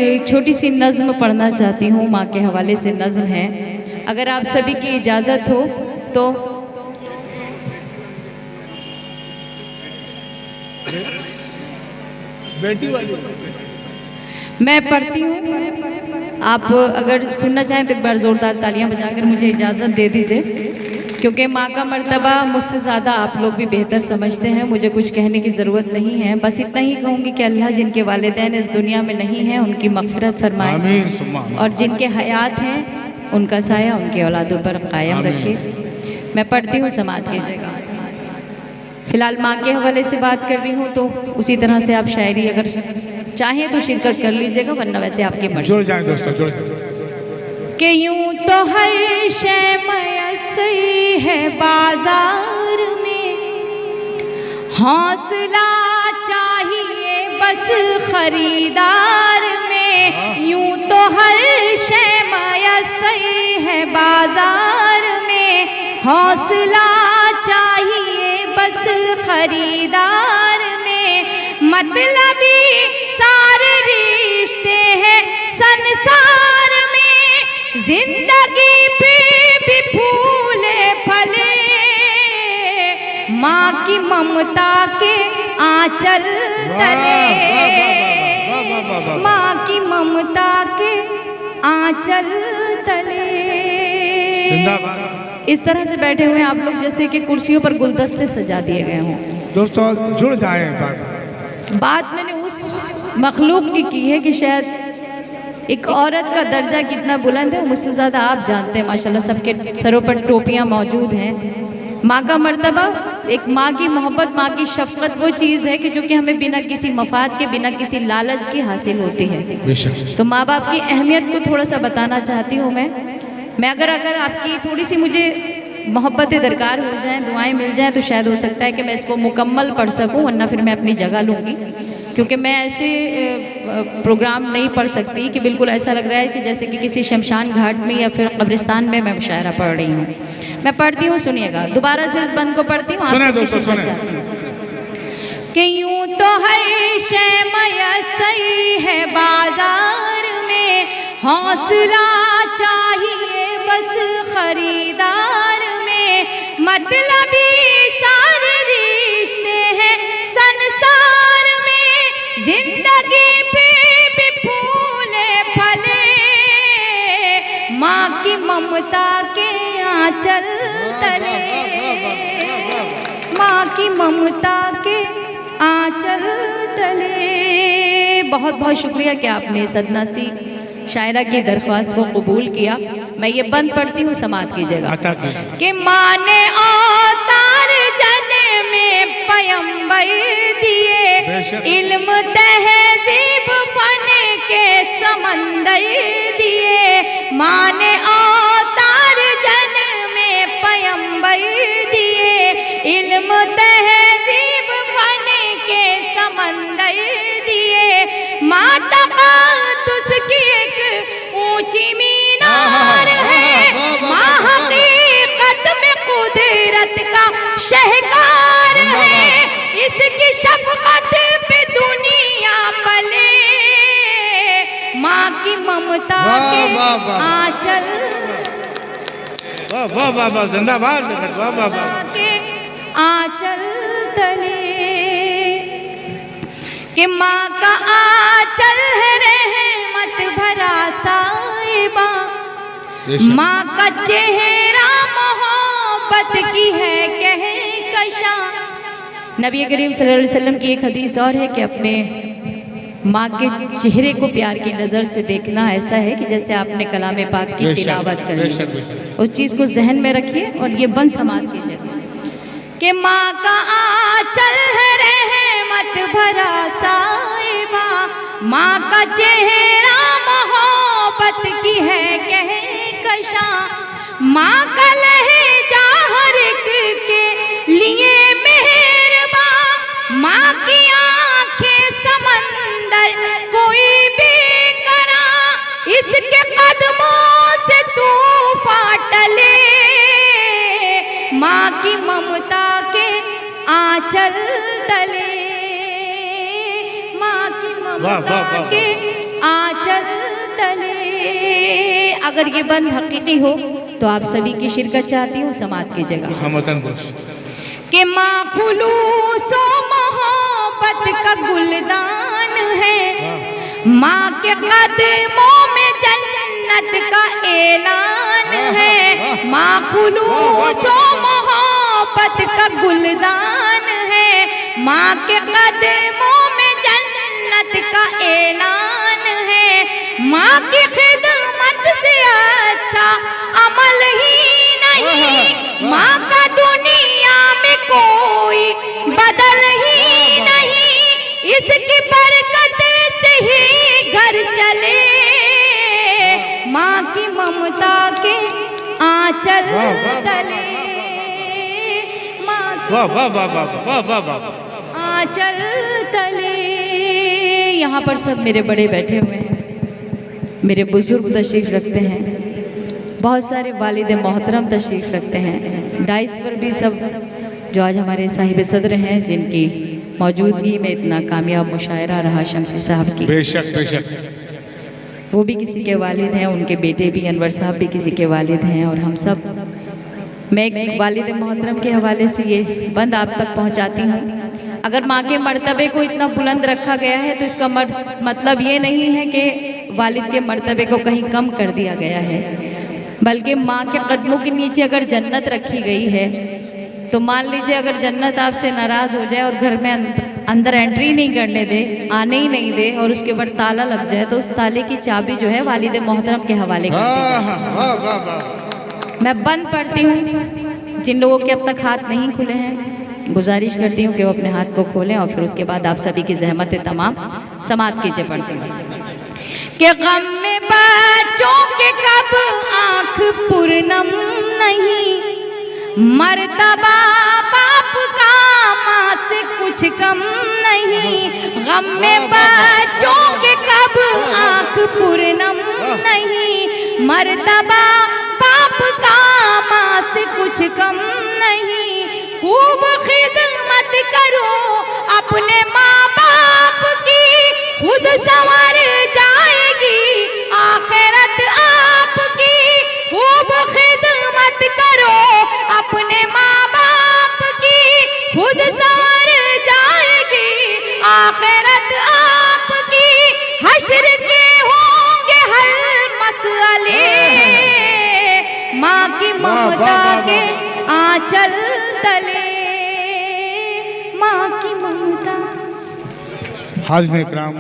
एक छोटी सी नज़्म पढ़ना चाहती हूँ, माँ के हवाले से नज़्म है। अगर आप सभी की इजाज़त हो तो बेटी वाली मैं पढ़ती हूँ। आप अगर सुनना चाहें तो एक बार ज़ोरदार तालियां बजाकर मुझे इजाज़त दे दीजिए, क्योंकि माँ का मर्तबा मुझसे ज़्यादा आप लोग भी बेहतर समझते हैं। मुझे कुछ कहने की ज़रूरत नहीं है, बस इतना ही कहूँगी कि अल्लाह जिनके वालिदैन इस दुनिया में नहीं हैं उनकी मग़फ़िरत फरमाए, आमीन सुम्मा आमीन। और जिनके हयात हैं उनका साया उनके औलादों पर कायम रखे। मैं पढ़ती हूँ, समाज कीजिएगा। फ़िलहाल माँ के हवाले से बात कर रही हूँ, तो उसी तरह से आप शायरी अगर चाहें तो शिरकत कर लीजिएगा, वरना वैसे आपकी मर्ज़ी। जुड़ जाए दोस्तों, जुड़ जाए। कि यूं तो हर शय मयस्सर है बाजार में, हौसला चाहिए बस खरीदार में। यूं तो हर शय मयस्सर है बाजार में, हौसला चाहिए बस खरीदार में। मतलबी सारे रिश्ते हैं संसार में, जिंदगी पे भी फूले फले माँ की ममता के आंचल तले, माँ की ममता के आंचल तले। इस तरह से बैठे हुए आप लोग जैसे कि कुर्सियों पर गुलदस्ते सजा दिए गए हों। दोस्तों जुड़ जाए। बात मैंने उस मखलूक की है कि शायद एक औरत का दर्जा कितना बुलंद है मुझसे ज़्यादा आप जानते हैं। माशाल्लाह सबके सरों पर टोपियाँ मौजूद हैं। माँ का मर्तबा, एक माँ की मोहब्बत, माँ की शफ़क़त वो चीज़ है कि जो कि हमें बिना किसी मफाद के, बिना किसी लालच के हासिल होती है। तो माँ बाप की अहमियत को थोड़ा सा बताना चाहती हूँ मैं अगर आपकी थोड़ी सी मुझे मोहब्बतें दरकार हो जाएं, दुआएं मिल जाएं, तो शायद हो सकता है कि मैं इसको मुकम्मल पढ़ सकूं, वरना फिर मैं अपनी जगह लूँगी। क्योंकि मैं ऐसे प्रोग्राम नहीं पढ़ सकती कि बिल्कुल ऐसा लग रहा है कि जैसे कि किसी शमशान घाट में या फिर कब्रिस्तान में मैं मुशायरा पढ़ रही हूँ। मैं पढ़ती हूँ, सुनिएगा। दोबारा से इस बंद को पढ़ती हूँ, कि यूं तो हर शय मयस्सर है बाजार में, हौसला चाहिए बस खरीदार में। मतलबी सारे रिश्ते हैं संसार में, जिंदगी पे भी फूले फले माँ की ममता के आंचल तले, माँ की ममता के आंचल तले। बहुत बहुत शुक्रिया कि आपने सदना सी शायरा की दरख्वास्त को कबूल किया। मैं ये बंद पढ़ती हूँ, समाज कीजिएगा। कि माँ ने अवतार जन में पैगंबर दिए, इल्म तहजीब फन के समंदर दिए। माँ ने अवतार जन में पैगंबर दिए, इल्म तहजीब फन के समंदर दिए। माँ तक़द्दुस की एक ऊंची मीनार है, माँ हकीकत में कुदरत का शहकार है। इसकी शफ़क़त पे दुनिया पले, माँ की ममता के आंचल, वाह वाह वाह, जिंदाबाद, वाह वाह वाह के आंचल तले। कि माँ का आंचल है रहमत भरा साहिबा, माँ का चेहरा मोहब्बत की है कहकशा। नबी करीम सल्लल्लाहु अलैहि वसल्लम की एक हदीस और है कि अपने माँ के चेहरे को प्यार की नज़र से देखना ऐसा है कि जैसे आपने कलाम पाक की तिलावत करनी। उस चीज़ को जहन में रखिए और ये बंद समाज कीजिए कि माँ का आंचल है रहमत भरा साहिबा, माँ का चेहरा मोहब्बत की है कहकशा। माँ का लहजा हर एक के लिए मेहरबान, माँ की आंखें समंदर कोई भी करा, इसके कदमों से तूफान टले। माँ की ममता के आंचल तले, माँ की ममता के आंचल अगर ये बंद हकीकी हो तो आप सभी की शिरकत चाहती हूँ समाज की जगह। हम वतन खुश कि माँ खुलूसो मोहब्बत का गुलदान है, माँ के कदमों में जन्नत का ऐलान है। माँ खुलूसो मोहब्बत का गुलदान है, माँ के कदमों में जन्नत का ऐलान है। माँ की खिदमत से अच्छा अमल ही नहीं, माँ का दुनिया में कोई बदल ही नहीं, इसकी बरकत से ही घर चले। माँ की ममता के आंचल तले, माँ वाह वाह वाह वाह वाह वाह वाह। आंचल तले। यहाँ पर सब मेरे बड़े बैठे हुए हैं, मेरे बुजुर्ग तशरीफ रखते हैं, बहुत सारे वालिद मोहतरम तशरीफ रखते हैं। डाइस पर भी सब जो आज हमारे साहिब सदर हैं, जिनकी मौजूदगी में इतना कामयाब मुशायरा रहा शमसी साहब की, बेशक बेशक, वो भी किसी के वालिद हैं, उनके बेटे भी अनवर साहब भी किसी के वालिद हैं। और हम सब, मैं एक वालिद मोहतरम के हवाले से ये बंद आप तक पहुंचाती हूँ। अगर माँ के मर्तबे को इतना बुलंद रखा गया है तो इसका मतलब ये नहीं है कि वालिद के मर्तबे को कहीं कम कर दिया गया है, बल्कि माँ के कदमों के नीचे अगर जन्नत रखी गई है तो मान लीजिए अगर जन्नत आपसे नाराज़ हो जाए और घर में अंदर एंट्री नहीं करने दे, आने ही नहीं दे, और उसके ऊपर ताला लग जाए, तो उस ताले की चाबी जो है वालिद मोहतरम के हवाले कर दी। मैं बंद पढ़ती हूँ। जिन लोगों के अब तक हाथ नहीं खुले हैं, गुजारिश करती हूँ कि वो अपने हाथ को खोलें और फिर उसके बाद आप सभी की जहमत तमाम समाप्त कीजिए पढ़ते हैं कि गम में बच्चों के कब आँख पूर्णम नहीं, मर्तबा बाप का माँ से कुछ कम नहीं। गम में बच्चों के कब आँख पूर्णम नहीं, मर्तबा बाप का माँ से कुछ कम नहीं। खूब खिदमत करो अपने माँ बाप की, खुद संवर जाएगी आखिरत आपकी। खूब खिदमत करो अपने माँ बाप की, खुद संवर जाएगी आखिरत आपकी। हश्र के होंगे हल मसले, माँ की ममता के आंचल तले, माँ की ममता। हाज़िर इकराम।